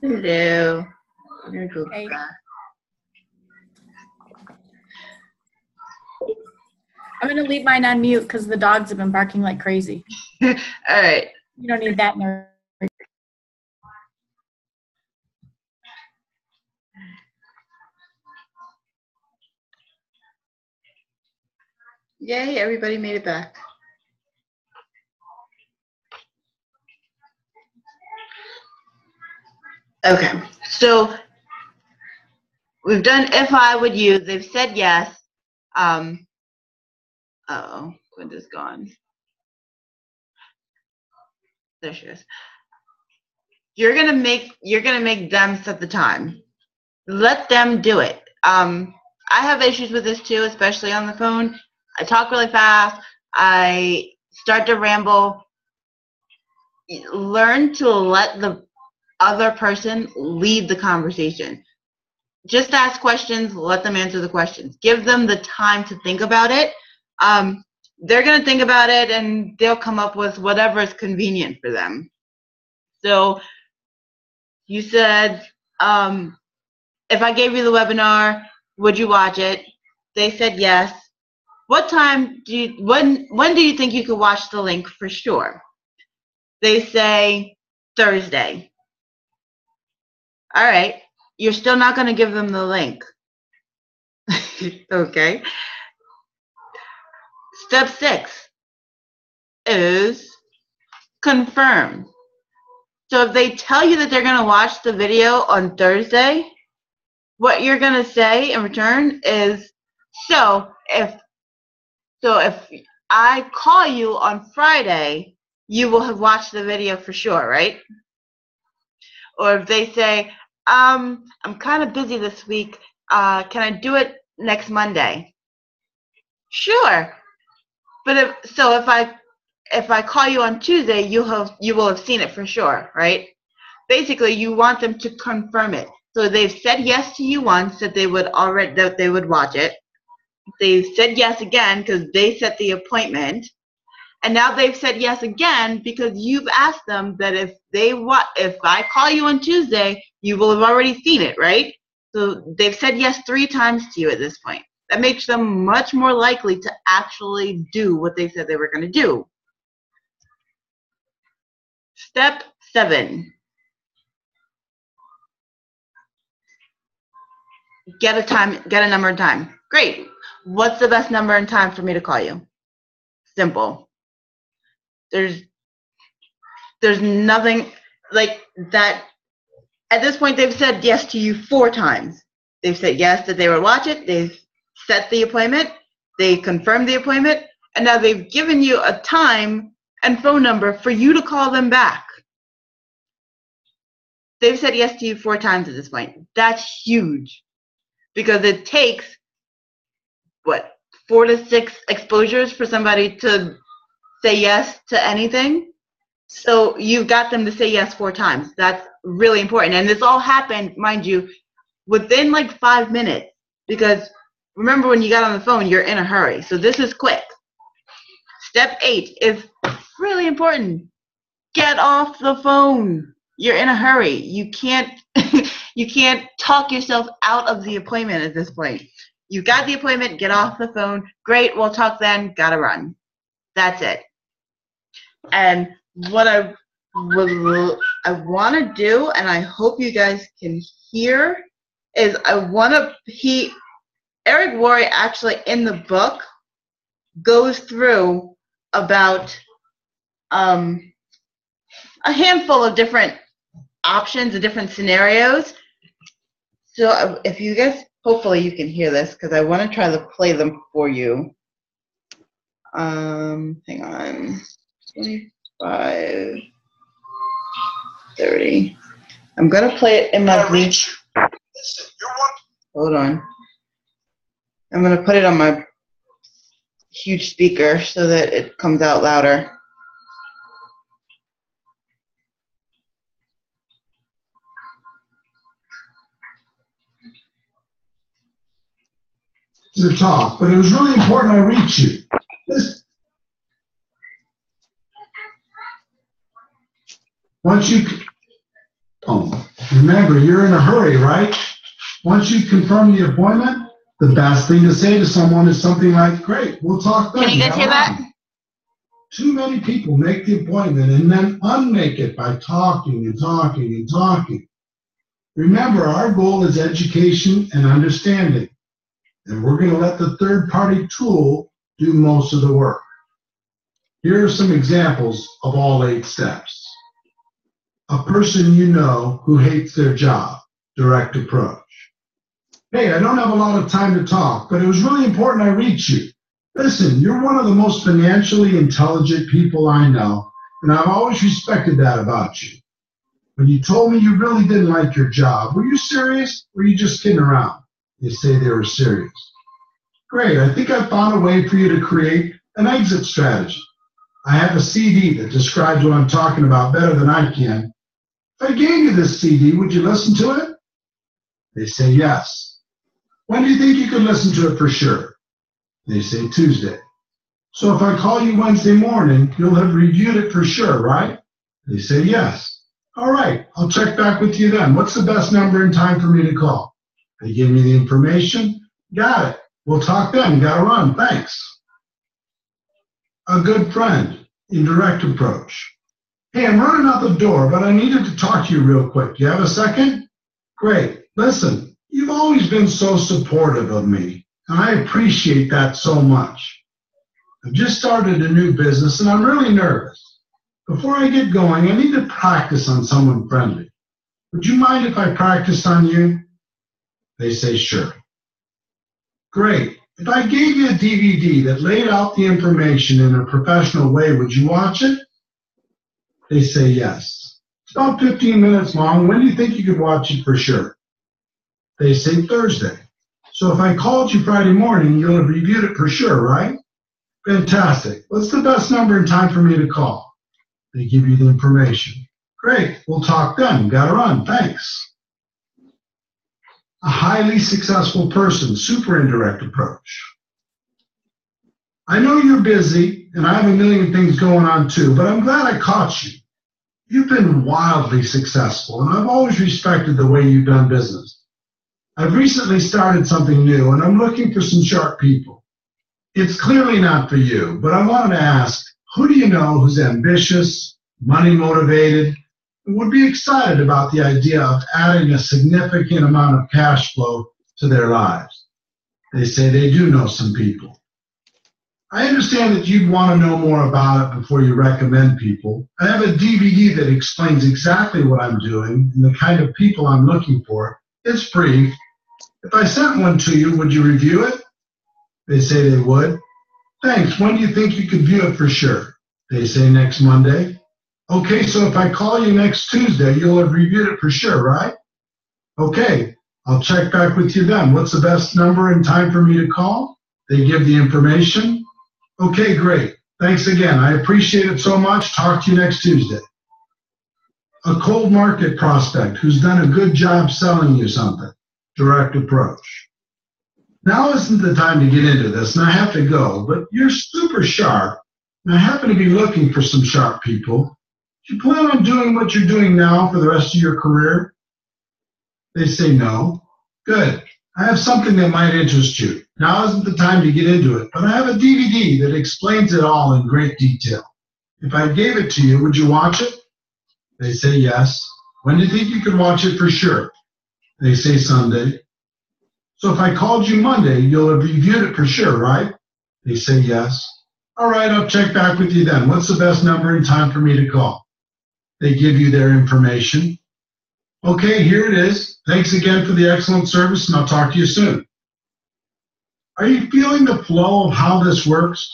Hello. Hey. I'm going to leave mine on mute because the dogs have been barking like crazy. All right. You don't need that in there. Yay, everybody made it back. Okay, so we've done if I would use. They've said yes. Uh-oh, Gwenda's gone. There she is. You're gonna make them set the time. Let them do it. I have issues with this too, especially on the phone. I talk really fast. I start to ramble. Learn to let the other person lead the conversation. Just ask questions, let them answer the questions. Give them the time to think about it. They're going to think about it and they'll come up with whatever is convenient for them. So you said, if I gave you the webinar, would you watch it? They said yes. What time do you, when do you think you could watch the link for sure? They say Thursday. All right. You're still not going to give them the link. Okay. Step 6 is confirm. So if they tell you that they're going to watch the video on Thursday, what you're going to say in return is, so if I call you on Friday, you will have watched the video for sure, right? Or if they say, I'm kind of busy this week, can I do it next Monday? Sure. But if I call you on Tuesday, you will have seen it for sure, right? Basically, you want them to confirm it. So they've said yes to you once that they would watch it. They've said yes again because they set the appointment, and now they've said yes again because you've asked them that if I call you on Tuesday, you will have already seen it, right? So they've said yes 3 times to you at this point. That makes them much more likely to actually do what they said they were going to do. Step 7. Get a number and time. Great. What's the best number and time for me to call you? Simple. There's nothing like that. At this point, they've said yes to you 4 times. They've said yes that they would watch it. They've set the appointment. They confirmed the appointment. And now they've given you a time and phone number for you to call them back. They've said yes to you 4 times at this point. That's huge because it takes, 4 to 6 exposures for somebody to say yes to anything. So you've got them to say yes 4 times. That's really important. And this all happened, mind you, within like 5 minutes. Because remember, when you got on the phone, you're in a hurry. So this is quick. Step 8 is really important. Get off the phone. You're in a hurry. You can't you can't talk yourself out of the appointment at this point. You got the appointment, get off the phone. Great, we'll talk then. Gotta run. That's it. And what I want to do, and I hope you guys can hear, is Eric Worre actually in the book goes through about a handful of different options and different scenarios. So if you guys, hopefully you can hear this because I want to try to play them for you. Hang on. 25, 30. I'm going to play it in my Bleach. Hold on. I'm going to put it on my huge speaker so that it comes out louder. To the top, but it was really important I reach you. Once you, Remember, you're in a hurry, right? Once you confirm the appointment, the best thing to say to someone is something like, great, we'll talk then. Can you guys hear that? Too many people make the appointment and then unmake it by talking and talking and talking. Remember, our goal is education and understanding, and we're going to let the third-party tool do most of the work. Here are some examples of all 8 steps. A person you know who hates their job, direct approach. Hey, I don't have a lot of time to talk, but it was really important I reach you. Listen, you're one of the most financially intelligent people I know, and I've always respected that about you. When you told me you really didn't like your job, were you serious or were you just kidding around? They say they were serious. Great, I think I found a way for you to create an exit strategy. I have a CD that describes what I'm talking about better than I can. If I gave you this CD, would you listen to it? They say yes. When do you think you could listen to it for sure? They say Tuesday. So if I call you Wednesday morning, you'll have reviewed it for sure, right? They say yes. All right, I'll check back with you then. What's the best number and time for me to call? They give me the information. Got it. We'll talk then. Gotta run. Thanks. A good friend, indirect approach. Hey, I'm running out the door, but I needed to talk to you real quick. You have a second? Great. Listen, you've always been so supportive of me, and I appreciate that so much. I've just started a new business, and I'm really nervous. Before I get going, I need to practice on someone friendly. Would you mind if I practiced on you? They say sure. Great. If I gave you a DVD that laid out the information in a professional way, would you watch it? They say yes. It's about 15 minutes long. When do you think you could watch it for sure? They say Thursday. So if I called you Friday morning, you'll have reviewed it for sure, right? Fantastic. What's the best number and time for me to call? They give you the information. Great. We'll talk then. Gotta run. Thanks. A highly successful person, super indirect approach. I know you're busy, and I have a million things going on too, but I'm glad I caught you. You've been wildly successful, and I've always respected the way you've done business. I've recently started something new, and I'm looking for some sharp people. It's clearly not for you, but I wanted to ask, who do you know who's ambitious, money motivated, and would be excited about the idea of adding a significant amount of cash flow to their lives? They say they do know some people. I understand that you'd want to know more about it before you recommend people. I have a DVD that explains exactly what I'm doing and the kind of people I'm looking for. It's brief. If I sent one to you, would you review it? They say they would. Thanks. When do you think you could view it for sure? They say next Monday. Okay, so if I call you next Tuesday, you'll have reviewed it for sure, right? Okay, I'll check back with you then. What's the best number and time for me to call? They give the information. Okay, great. Thanks again. I appreciate it so much. Talk to you next Tuesday. A cold market prospect who's done a good job selling you something. Direct approach. Now isn't the time to get into this, and I have to go, but you're super sharp, and I happen to be looking for some sharp people. Do you plan on doing what you're doing now for the rest of your career? They say no. Good. I have something that might interest you. Now isn't the time to get into it, but I have a DVD that explains it all in great detail. If I gave it to you, would you watch it? They say yes. When do you think you could watch it for sure? They say Sunday. So if I called you Monday, you'll have reviewed it for sure, right? They say yes. All right, I'll check back with you then. What's the best number and time for me to call? They give you their information. Okay, here it is. Thanks again for the excellent service, and I'll talk to you soon. Are you feeling the flow of how this works?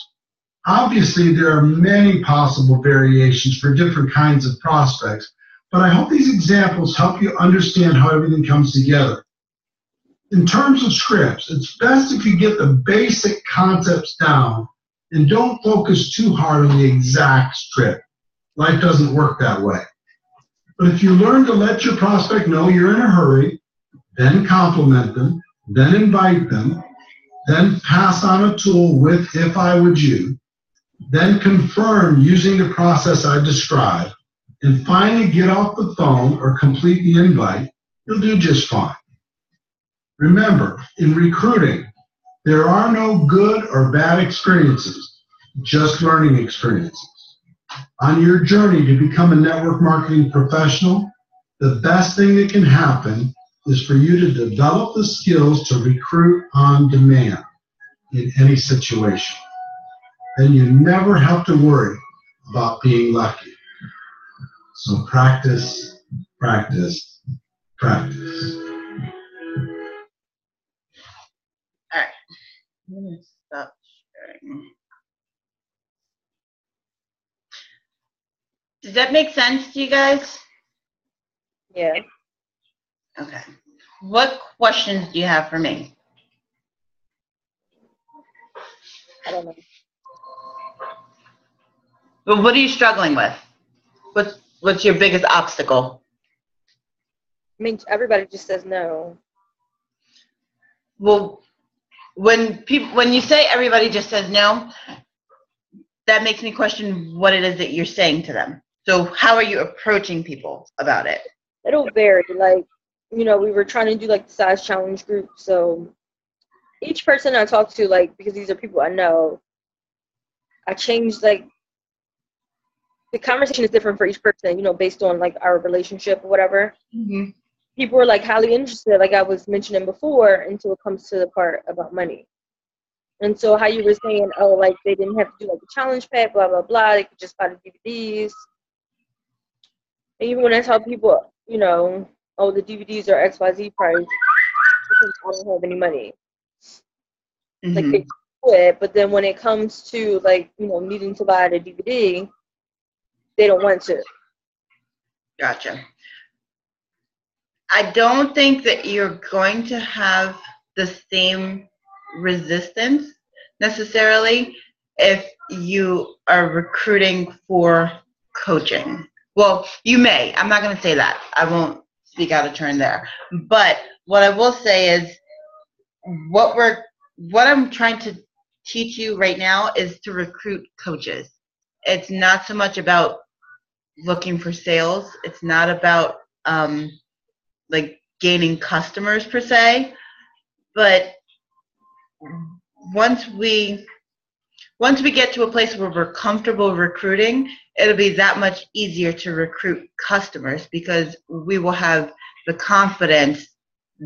Obviously, there are many possible variations for different kinds of prospects, but I hope these examples help you understand how everything comes together. In terms of scripts, it's best if you get the basic concepts down and don't focus too hard on the exact script. Life doesn't work that way. But if you learn to let your prospect know you're in a hurry, then compliment them, then invite them, then pass on a tool with "if I would you," then confirm using the process I described, and finally get off the phone or complete the invite, You'll do just fine. Remember, in recruiting, there are no good or bad experiences, just learning experiences. On your journey to become a network marketing professional, the best thing that can happen is for you to develop the skills to recruit on demand in any situation. Then you never have to worry about being lucky. So practice, practice, practice. All right. I'm gonna stop sharing. Does that make sense to you guys? Yeah. Okay. What questions do you have for me? I don't know. But what are you struggling with? What's your biggest obstacle? I mean, everybody just says no. Well, when you say everybody just says no, that makes me question what it is that you're saying to them. So how are you approaching people about it? It'll vary. Like, we were trying to do like the size challenge group. So each person I talk to, like, because these are people I know, I changed, like, the conversation is different for each person, based on like our relationship or whatever. Mm-hmm. People are like highly interested, like I was mentioning before, until it comes to the part about money. And so how you were saying, oh, like they didn't have to do like the challenge pack, blah, blah, blah. They could just buy the DVDs. And even when I tell people, oh, the DVDs are XYZ price, because I don't have any money. Mm-hmm. Like they quit, but then when it comes to like, needing to buy the DVD, they don't want to. Gotcha. I don't think that you're going to have the same resistance necessarily if you are recruiting for coaching. Well, you may. I'm not going to say that. I won't speak out of turn there. But what I will say is what I'm trying to teach you right now is to recruit coaches. It's not so much about looking for sales. It's not about like gaining customers per se, but once we get to a place where we're comfortable recruiting, it'll be that much easier to recruit customers because we will have the confidence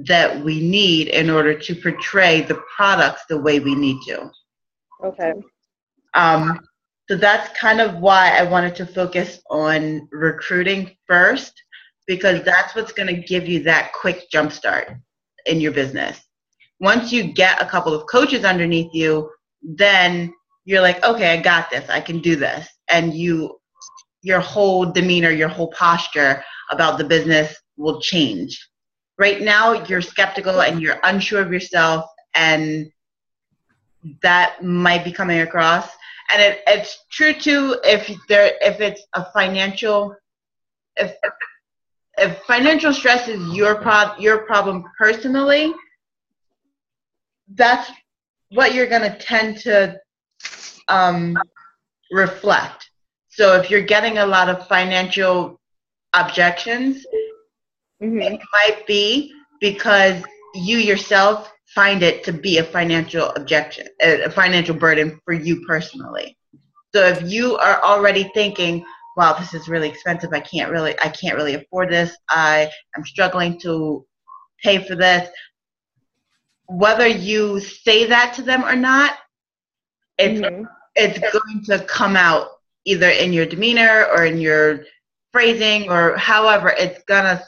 that we need in order to portray the products the way we need to. Okay. So that's kind of why I wanted to focus on recruiting first, because that's what's going to give you that quick jump start in your business. Once you get a couple of coaches underneath you, then you're like, okay, I got this. I can do this. And your whole demeanor, your whole posture about the business will change. Right now, you're skeptical and you're unsure of yourself, and that might be coming across. And it's true too if it's a financial, if financial stress is your problem personally, that's what you're going to tend to reflect. So if you're getting a lot of financial objections, it might be because you yourself find it to be a financial objection, a financial burden for you personally. So if you are already thinking, wow, this is really expensive, I can't really afford this, I am struggling to pay for this, whether you say that to them or not, it's going to come out either in your demeanor or in your phrasing or however it's gonna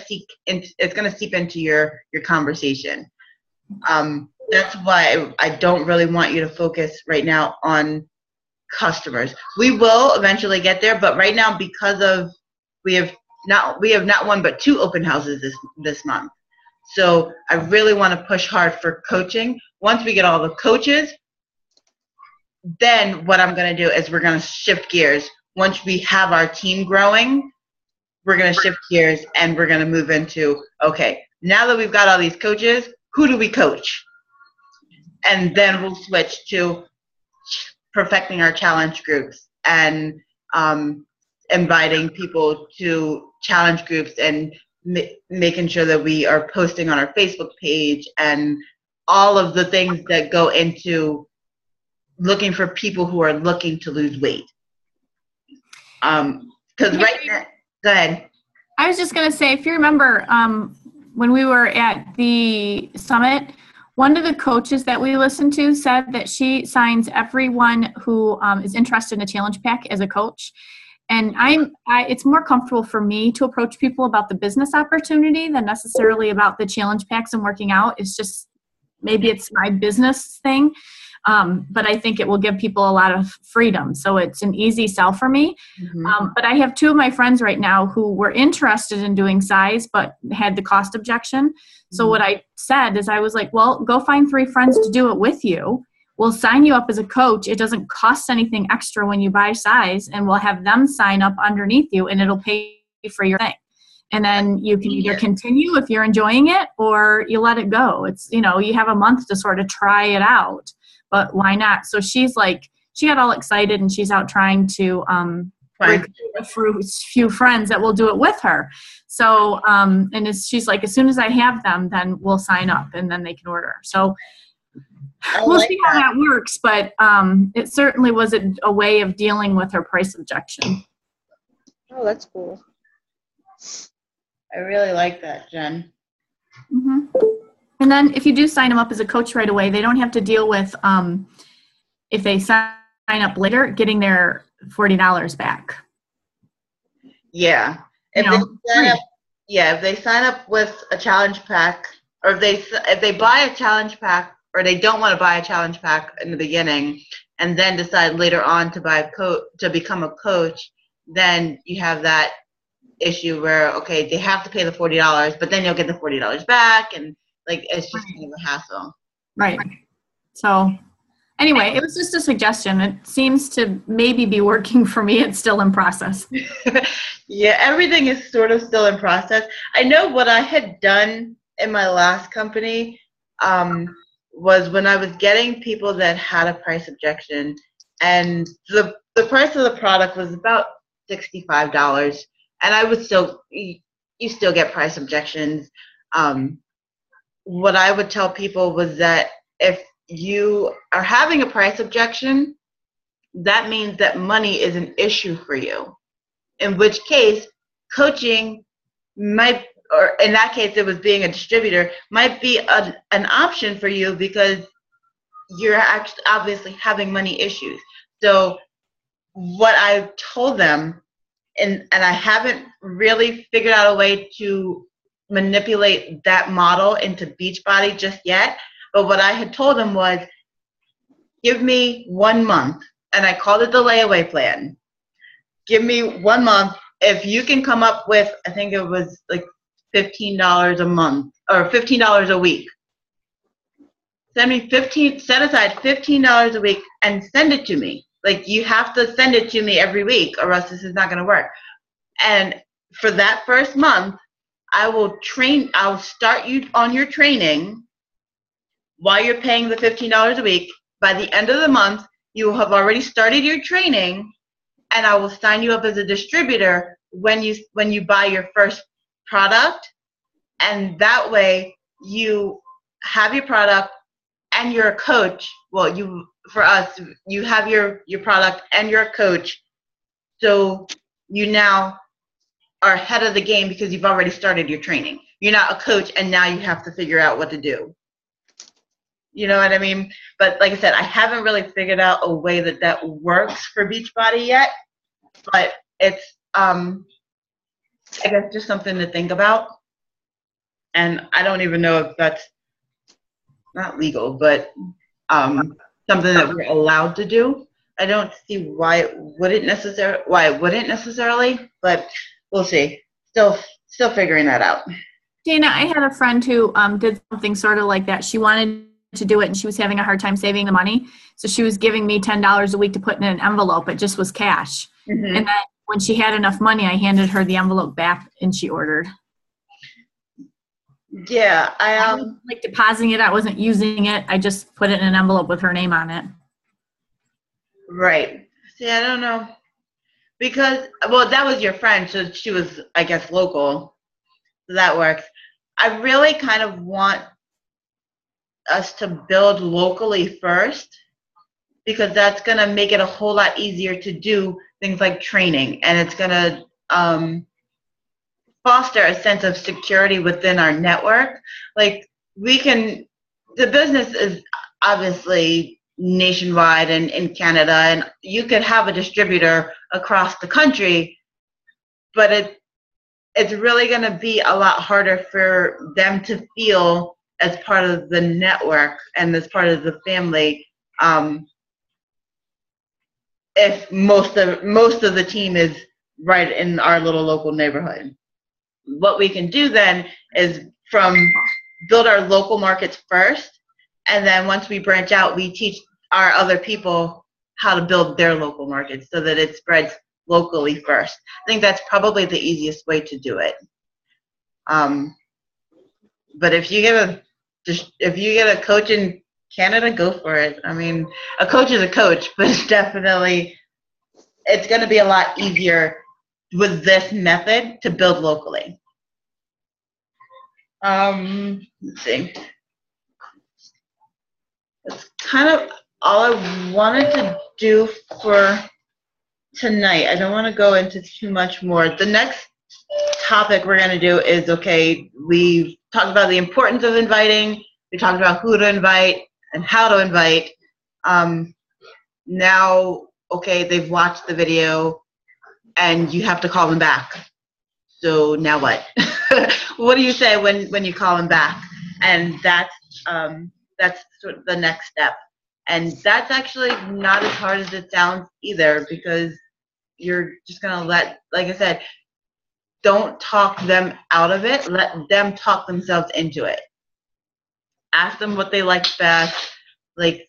seep into your conversation. That's why I don't really want you to focus right now on customers. We will eventually get there, but right now, because of we have not one but 2 open houses this month. So I really want to push hard for coaching. Once we get all the coaches, then what I'm going to do is we're going to shift gears. Once we have our team growing, we're going to shift gears and we're going to move into, okay, now that we've got all these coaches, who do we coach? And then we'll switch to perfecting our challenge groups and inviting people to challenge groups and making sure that we are posting on our Facebook page and all of the things that go into looking for people who are looking to lose weight. Because right now, go ahead. I was just going to say, if you remember, when we were at the summit, one of the coaches that we listened to said that she signs everyone who is interested in a challenge pack as a coach. And it's more comfortable for me to approach people about the business opportunity than necessarily about the challenge packs and working out. It's just, maybe it's my business thing. But I think it will give people a lot of freedom. So it's an easy sell for me. Mm-hmm. But I have two of my friends right now who were interested in doing size, but had the cost objection. So what I said is I was like, well, go find 3 friends to do it with you. We'll sign you up as a coach. It doesn't cost anything extra when you buy size, and we'll have them sign up underneath you, and it'll pay for your thing. And then you can either continue if you're enjoying it, or you let it go. It's, you have a month to sort of try it out, but why not? So she's like, she got all excited, and she's out trying to recruit a few friends that will do it with her. So, she's like, as soon as I have them, then we'll sign up, and then they can order. So we'll see how that works, but it certainly was a way of dealing with her price objection. Oh, that's cool. I really like that, Jen. Mm-hmm. And then if you do sign them up as a coach right away, they don't have to deal with, if they sign up later, getting their $40 back. Yeah. If they sign up with a challenge pack, or if they buy a challenge pack, or they don't want to buy a challenge pack in the beginning, and then decide later on to become a coach, then you have that issue where, okay, they have to pay the $40, but then you'll get the $40 back, and it's just kind of a hassle. Right. So anyway, it was just a suggestion. It seems to maybe be working for me. It's still in process. Yeah, everything is sort of still in process. I know what I had done in my last company was when I was getting people that had a price objection, and the price of the product was about $65, and I would you still get price objections. What I would tell people was that if you are having a price objection, that means that money is an issue for you, in which case coaching might, or in that case it was being a distributor, might be an option for you, because you're actually obviously having money issues. So what I told them, and I haven't really figured out a way to manipulate that model into Beachbody just yet, but what I had told them was, give me 1 month, and I called it the layaway plan. Give me 1 month. If you can come up with, I think it was like $15 a month, or $15 a week. Set aside $15 a week and send it to me. You have to send it to me every week, or else this is not going to work. And for that first month, I'll start you on your training while you're paying the $15 a week. By the end of the month, you will have already started your training, and I will sign you up as a distributor when you buy your first product. And that way you have your product and you're a coach. Well, for us, you have your product and you're a coach. So you now are ahead of the game because you've already started your training. You're not a coach and now you have to figure out what to do. You know what I mean? But like I said, I haven't really figured out a way that works for Beachbody yet. But it's, I guess, just something to think about. And I don't even know if that's not legal, but something that we're allowed to do. I don't see why it wouldn't necessarily, but we'll see. Still figuring that out. Dana, I had a friend who did something sort of like that. She wanted to do it, and she was having a hard time saving the money. So she was giving me $10 a week to put in an envelope. It just was cash. Mm-hmm. And then when she had enough money, I handed her the envelope back, and she ordered. Yeah, I wasn't depositing it. I wasn't using it. I just put it in an envelope with her name on it. Right. See, I don't know. Because, well, that was your friend, so she was, I guess, local. So that works. I really kind of want us to build locally first, because that's going to make it a whole lot easier to do things like training, and it's going to foster a sense of security within our network. Like, the business is obviously nationwide and in Canada, and you could have a distributor across the country, but it's really going to be a lot harder for them to feel as part of the network and as part of the family, if most of the team is right in our little local neighborhood. What we can do then is build our local markets first, and then once we branch out, we teach our other people how to build their local markets so that it spreads locally first. I think that's probably the easiest way to do it. But if you get a coach in Canada, go for it. I mean, a coach is a coach, but it's going to be a lot easier with this method to build locally. Let's see. That's kind of all I wanted to do for tonight. I don't want to go into too much more. The next topic we're going to do is, okay, we've talked about the importance of inviting. We talked about who to invite and how to invite. Now, okay, they've watched the video and you have to call them back. So now what? What do you say when you call them back? And that's sort of the next step. And that's actually not as hard as it sounds either, because you're just going to like I said, don't talk them out of it. Let them talk themselves into it. Ask them what they like best. Like,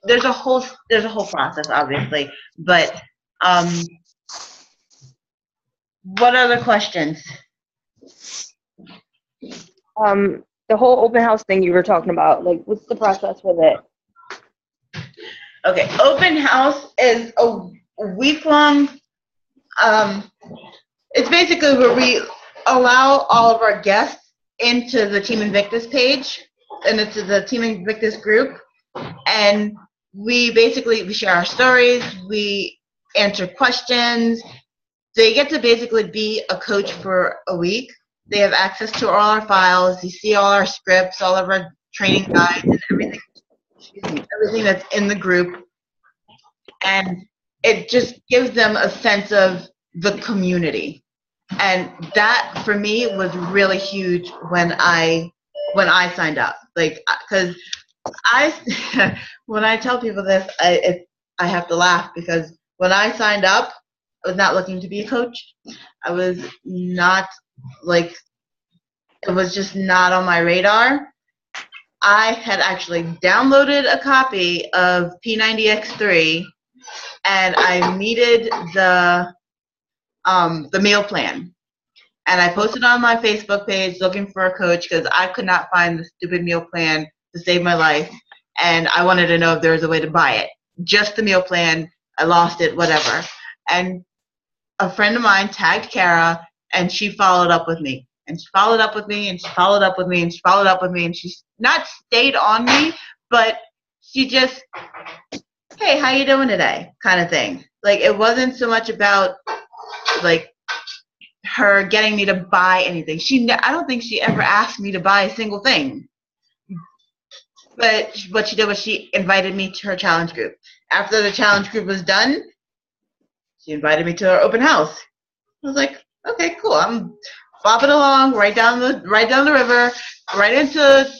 there's a whole process, obviously. But what other questions? The whole open house thing you were talking about, like, what's the process with it? Okay, open house is a week-long, it's basically where we allow all of our guests into the Team Invictus page, and it's the Team Invictus group, and we share our stories, we answer questions. They get to basically be a coach for a week. They have access to all our files. You see all our scripts, all of our training guides, and everything that's in the group. And it just gives them a sense of the community. And that, for me, was really huge when I signed up. Like, because when I tell people this, I have to laugh, because when I signed up, I was not looking to be a coach. I was not, like, it was just not on my radar. I had actually downloaded a copy of P90X3, and I needed the meal plan. And I posted on my Facebook page looking for a coach, because I could not find the stupid meal plan to save my life. And I wanted to know if there was a way to buy it. Just the meal plan. I lost it, whatever. And a friend of mine tagged Kara, and she followed up with me. And she followed up with me, and she followed up with me, and she followed up with me, and she not stayed on me, but she just, hey, how you doing today, kind of thing. Like, it wasn't so much about, like, her getting me to buy anything. I don't think she ever asked me to buy a single thing. But what she did was she invited me to her challenge group. After the challenge group was done, she invited me to her open house. I was like, okay, cool. I'm bopping along right down the river, right into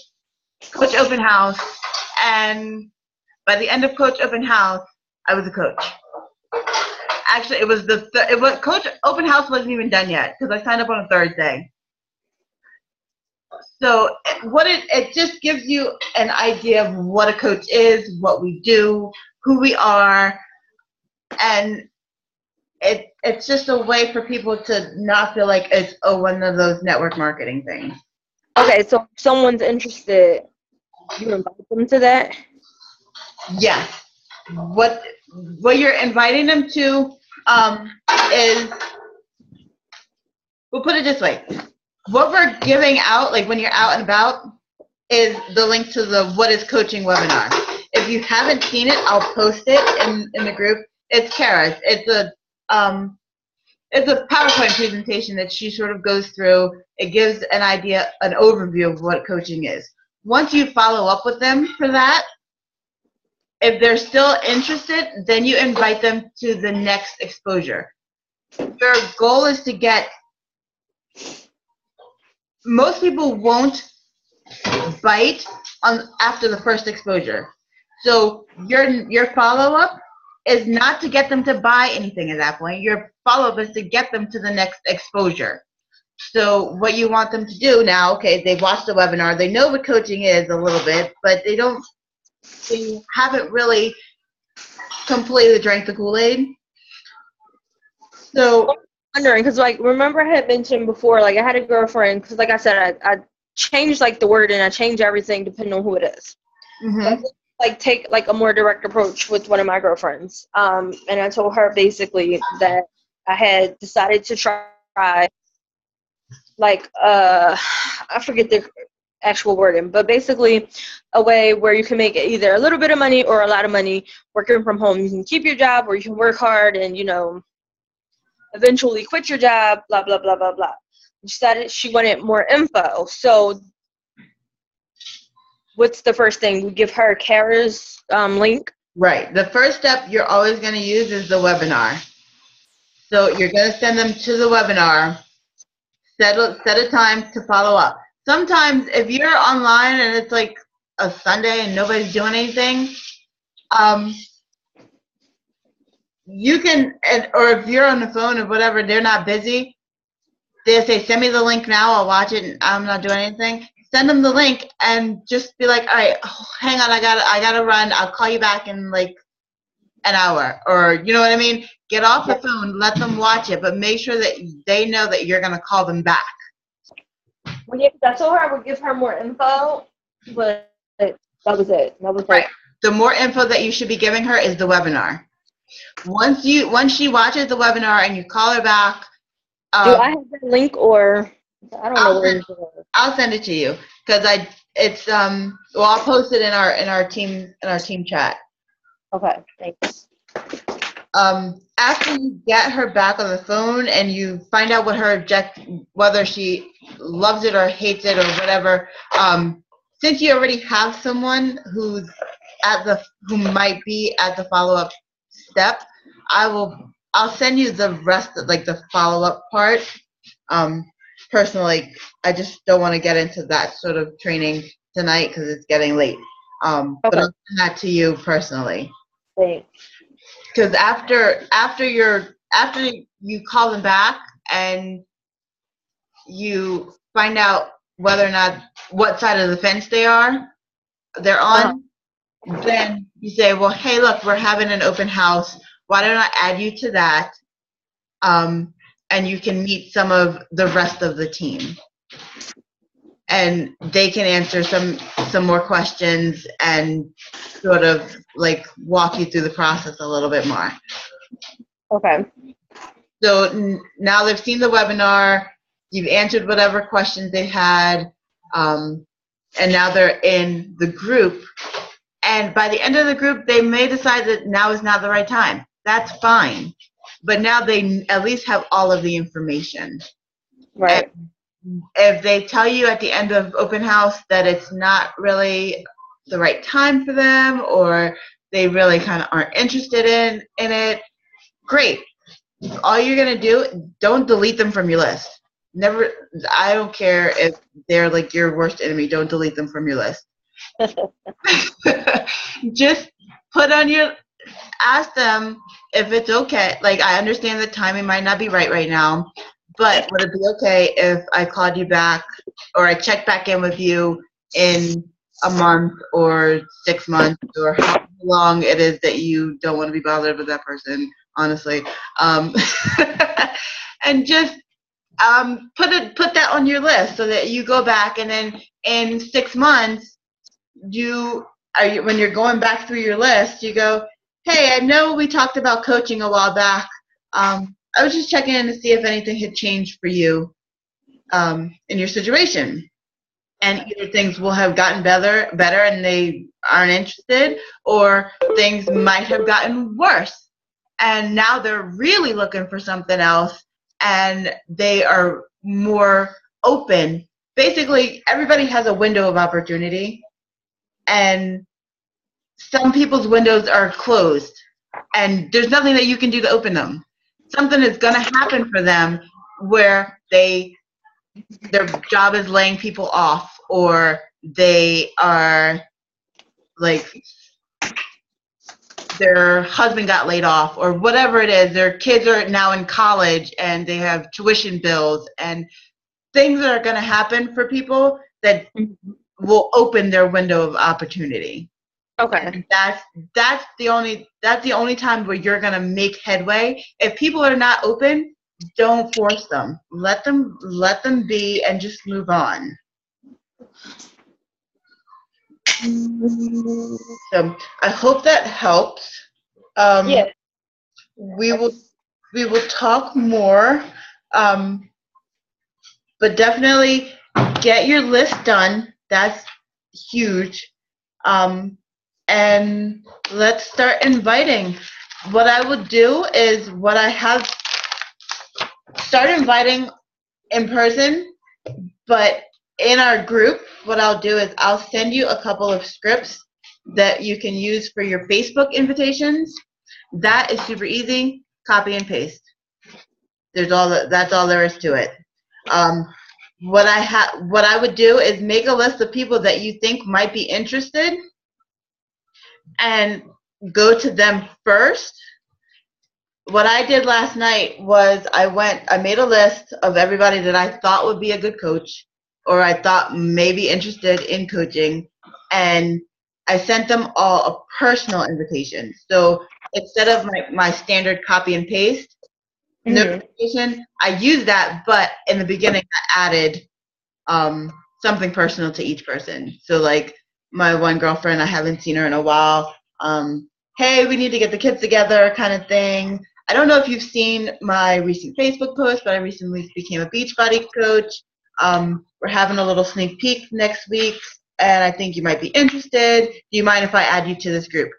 Coach Open House. And by the end of Coach Open House, I was a coach. Actually, it was Coach Open House wasn't even done yet, because I signed up on a Thursday. So it just gives you an idea of what a coach is, what we do, who we are, and it's just a way for people to not feel like it's one of those network marketing things. Okay, so if someone's interested, you invite them to that? Yes. What you're inviting them to is, we'll put it this way. what we're giving out, like when you're out and about, is the link to the What is Coaching webinar. If you haven't seen it, I'll post it in the group. It's Kara's. It's a PowerPoint presentation that she sort of goes through. It gives an idea, an overview of what coaching is. Once you follow up with them for that, if they're still interested, then you invite them to the next exposure. Your goal is to get, most people won't bite on after the first exposure. So your follow-up is not to get them to buy anything at that point. Your follow-up is to get them to the next exposure. So what you want them to do now, okay, they've watched the webinar, they know what coaching is a little bit, but they haven't really completely drank the Kool-Aid. So I'm wondering, because like, remember I had mentioned before, like I had a girlfriend, because like I said, I changed like the word and I change everything depending on who it is. mm-hmm. Like take like a more direct approach with one of my girlfriends. And I told her basically that I had decided to try like I forget the actual wording, but basically a way where you can make either a little bit of money or a lot of money working from home. You can keep your job or you can work hard and, you know, eventually quit your job, blah, blah, blah, blah, blah. She said she wanted more info. So what's the first thing? We give her Kara's link? Right. The first step you're always going to use is the webinar. So you're going to send them to the webinar, set a time to follow up. Sometimes if you're online and it's like a Sunday and nobody's doing anything, you can, or if you're on the phone or whatever, they're not busy, they say, send me the link now, I'll watch it, and I'm not doing anything. Send them the link and just be like, all right, hang on, I gotta run, I'll call you back in like an hour, or you know what I mean? Get off the phone, let them watch it, but make sure that they know that you're gonna call them back. Well, yeah, I told her I would give her more info, but that was it. That was right. The more info that you should be giving her is the webinar. Once she watches the webinar and you call her back, do I have that link, or I don't know where it is. I'll send it to you because I'll post it in our team chat. Okay, thanks. After you get her back on the phone and you find out what her whether she loves it or hates it or whatever, since you already have someone who might be at the follow-up step, I'll send you the rest of like the follow-up part. Personally, I just don't want to get into that sort of training tonight because it's getting late. Okay. But I'll send that to you personally. Thanks. Because after you call them back and you find out whether or not what side of the fence they're on, then you say, well, hey, look, we're having an open house. Why don't I add you to that? And you can meet some of the rest of the team. And they can answer some more questions and sort of like walk you through the process a little bit more. Okay. So now they've seen the webinar, you've answered whatever questions they had, and now they're in the group. And by the end of the group, they may decide that now is not the right time. That's fine. But now they at least have all of the information. Right. And if they tell you at the end of open house that it's not really the right time for them or they really kind of aren't interested in it, great. All you're going to do, don't delete them from your list. Never. I don't care if they're like your worst enemy. Don't delete them from your list. Just ask them if it's okay. Like, I understand the timing might not be right now, but would it be okay if I called you back or I checked back in with you in a month or 6 months or how long it is that you don't want to be bothered with that person, honestly. And just put that on your list so that you go back and then in 6 months, when you're going back through your list, you go, hey, I know we talked about coaching a while back. I was just checking in to see if anything had changed for you. in your situation. And either things will have gotten better and they aren't interested, or things might have gotten worse. And now they're really looking for something else, and they are more open. Basically, everybody has a window of opportunity, and some people's windows are closed, and there's nothing that you can do to open them. Something is going to happen for them where their job is laying people off, or they are like their husband got laid off, or whatever it is. Their kids are now in college and they have tuition bills, and things that are going to happen for people that will open their window of opportunity. Okay. And that's the only time where you're going to make headway. If people are not open, don't force them. Let them be and just move on. So I hope that helps. Yeah. We will talk more, but definitely get your list done. That's huge. And let's start inviting. What I would do is start inviting in person, but in our group, what I'll do is I'll send you a couple of scripts that you can use for your Facebook invitations. That is super easy. Copy and paste. That's all there is to it. What I would do is make a list of people that you think might be interested and go to them first. What I did last night was I made a list of everybody that I thought would be a good coach, or I thought may be interested in coaching, and I sent them all a personal invitation. So instead of my standard copy and paste notification, I used that, but in the beginning I added something personal to each person. So like my one girlfriend, I haven't seen her in a while. Hey, we need to get the kids together kind of thing. I don't know if you've seen my recent Facebook post, but I recently became a Beachbody coach. We're having a little sneak peek next week, and I think you might be interested. Do you mind if I add you to this group?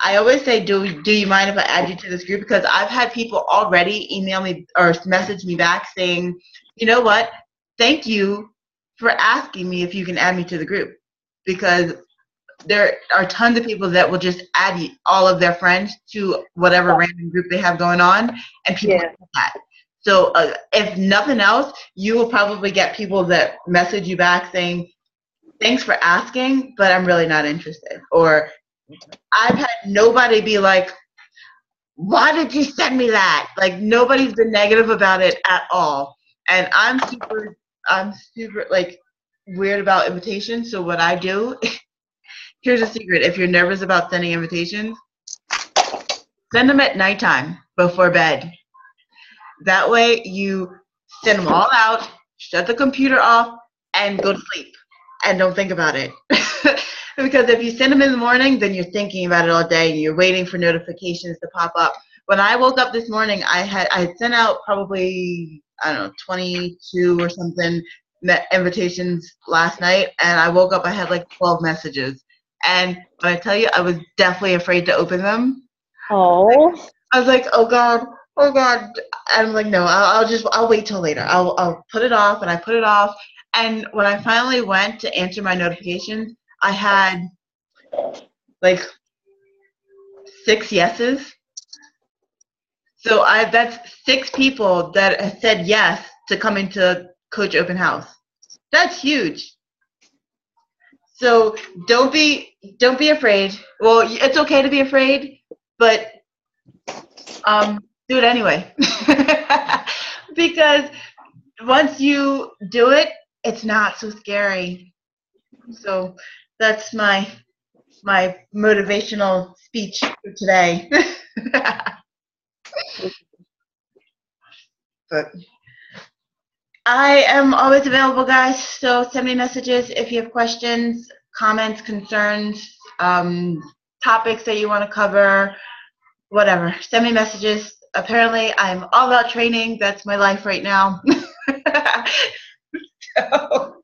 I always say, do you mind if I add you to this group? Because I've had people already email me or message me back saying, you know what, thank you for asking me if you can add me to the group. Because there are tons of people that will just add all of their friends to whatever random group they have going on, and people like that. So if nothing else, you will probably get people that message you back saying, thanks for asking, but I'm really not interested. Or I've had nobody be like, why did you send me that? Like, nobody's been negative about it at all. And I'm super like weird about invitations. So what I do, here's a secret. If you're nervous about sending invitations, send them at nighttime before bed. That way you send them all out, shut the computer off, and go to sleep. And don't think about it. Because if you send them in the morning, then you're thinking about it all day, and you're waiting for notifications to pop up. When I woke up this morning, I had sent out probably, 22 or something invitations last night, and I woke up, I had like 12 messages. And when I tell you, I was definitely afraid to open them. Oh. I was like, oh God. And I'm like, no, I'll wait till later. I'll put it off, and I put it off. And when I finally went to answer my notifications, I had like 6 yeses. So that's 6 people that have said yes to coming to Coach Open House. That's huge. So don't be afraid. Well, it's okay to be afraid, but do it anyway. Because once you do it, it's not so scary. So that's my motivational speech for today. But I am always available, guys. So send me messages if you have questions, comments, concerns, topics that you want to cover, whatever. Send me messages. Apparently, I'm all about training. That's my life right now. So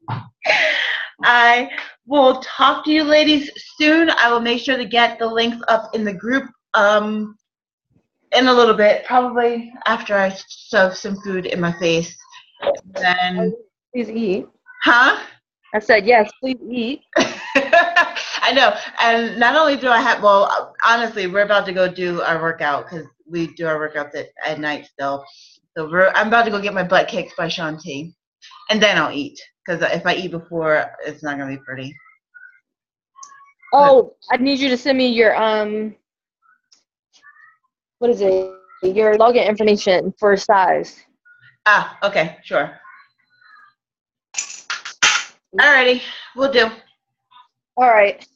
I will talk to you ladies soon. I will make sure to get the links up in the group in a little bit, probably after I shove some food in my face. Then, Please eat. huh? I said yes, please eat. I know. And not only do I have, well, honestly, we're about to go do our workout because we do our workouts at night still. So I'm about to go get my butt kicked by Shanti. And then I'll eat. Because if I eat before, it's not going to be pretty. Oh, I need you to send me your what is it? Your login information for size. Ah, okay, sure. Alrighty, we'll do. All right.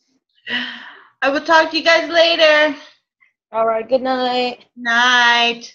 I will talk to you guys later. All right. Good night. Night.